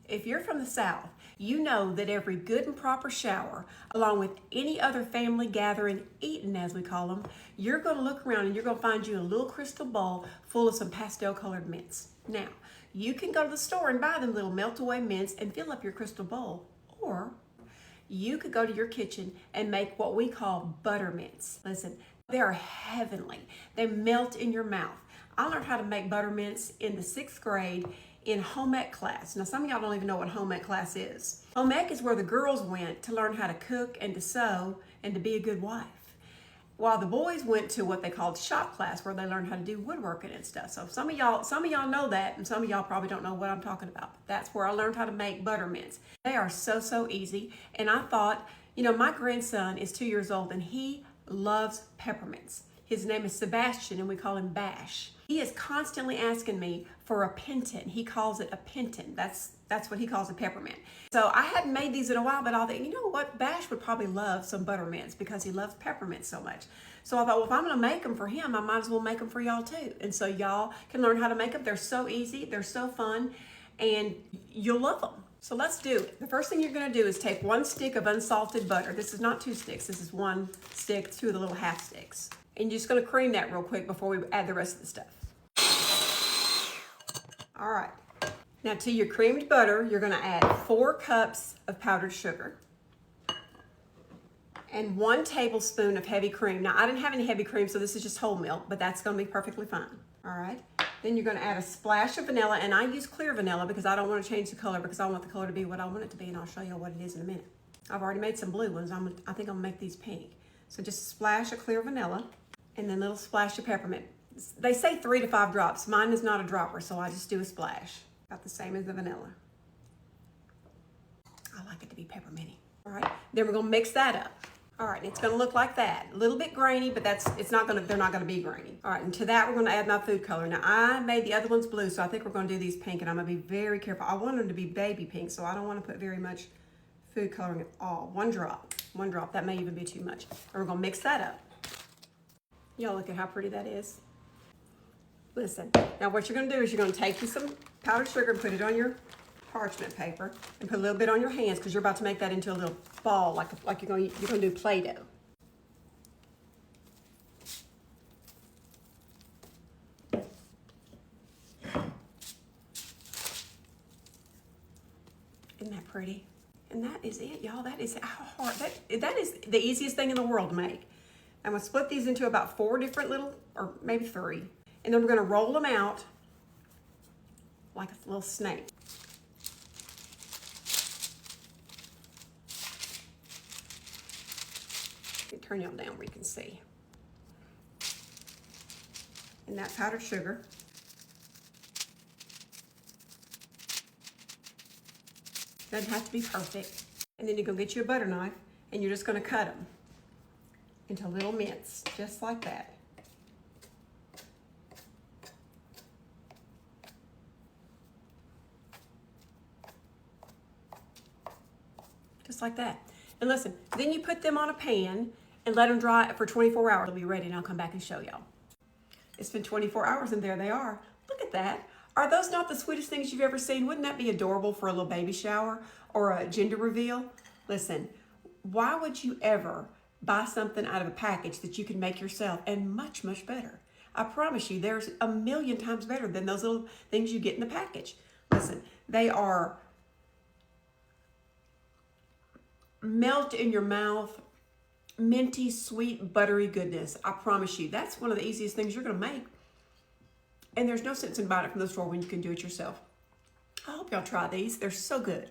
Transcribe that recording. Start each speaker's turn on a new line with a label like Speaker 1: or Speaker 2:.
Speaker 1: If you're from the South, you know that every good and proper shower, along with any other family gathering, eating as we call them, you're going to look around and you're going to find you a little crystal bowl full of some pastel colored mints. Now, you can go to the store and buy them little melt away mints and fill up your crystal bowl, or you could go to your kitchen and make what we call butter mints. Listen, they are heavenly. They melt in your mouth. I learned how to make butter mints in the 6th grade in home ec class. Now, some of y'all don't even know what home ec class is. Home ec is where the girls went to learn how to cook and to sew and to be a good wife, while the boys went to what they called shop class, where they learned how to do woodworking and stuff. So some of y'all know that, and some of y'all probably don't know what I'm talking about. That's where I learned how to make butter mints. They are so easy. And I thought, you know, my grandson is 2 years old and he loves peppermints. His name is Sebastian and we call him Bash. He is constantly asking me for a penton. He calls it a penton. That's what he calls a peppermint. So I hadn't made these in a while, but I thought, you know what, Bash would probably love some butter mints because he loves peppermint so much. So I thought, well, if I'm gonna make them for him, I might as well make them for y'all too. And so y'all can learn how to make them. They're so easy, they're so fun, and you'll love them. So let's do it. The first thing you're gonna do is take 1 stick of unsalted butter. This is not 2 sticks, this is 1 stick, 2 of the little half sticks. And you're just gonna cream that real quick before we add the rest of the stuff. All right, now to your creamed butter, you're gonna add 4 cups of powdered sugar and 1 tablespoon of heavy cream. Now, I didn't have any heavy cream, so this is just whole milk, but that's gonna be perfectly fine. All right, then you're gonna add a splash of vanilla, and I use clear vanilla because I don't wanna change the color, because I want the color to be what I want it to be, and I'll show you what it is in a minute. I've already made some blue ones. I think I'm gonna make these pink. So just a splash of clear vanilla, and then a little splash of peppermint. They say 3 to 5 drops. Mine is not a dropper, so I just do a splash. About the same as the vanilla. I like it to be pepperminty. All right, then we're gonna mix that up. All right, it's gonna look like that. A little bit grainy, but they're not gonna be grainy. All right, and to that we're gonna add my food color. Now I made the other ones blue, so I think we're gonna do these pink, and I'm gonna be very careful. I want them to be baby pink, so I don't wanna put very much food coloring at all. 1 drop, that may even be too much. And we're gonna mix that up. Y'all look at how pretty that is. Listen, now what you're gonna do is you're gonna take you some powdered sugar and put it on your parchment paper and put a little bit on your hands, because you're about to make that into a little ball, like you're gonna do Play-Doh. Isn't that pretty? And that is it, y'all. That is how hard, that is the easiest thing in the world to make. I'm gonna split these into about 4 different little, or maybe 3. And then we're gonna roll them out like a little snake. Turn y'all down where you can see. And that powdered sugar. Doesn't have to be perfect. And then you're gonna get you a butter knife and you're just gonna cut them into little mints, just like that. Just like that. And listen, then you put them on a pan and let them dry for 24 hours. They'll be ready, and I'll come back and show y'all. It's been 24 hours and there they are. Look at that. Are those not the sweetest things you've ever seen? Wouldn't that be adorable for a little baby shower or a gender reveal? Listen, why would you ever buy something out of a package that you can make yourself, and much better? I promise you, there's a million times better than those little things you get in the package. Listen, they are melt in your mouth, minty, sweet, buttery goodness. I promise you, that's one of the easiest things you're gonna make. And there's no sense in buying it from the store when you can do it yourself. I hope y'all try these. They're so good.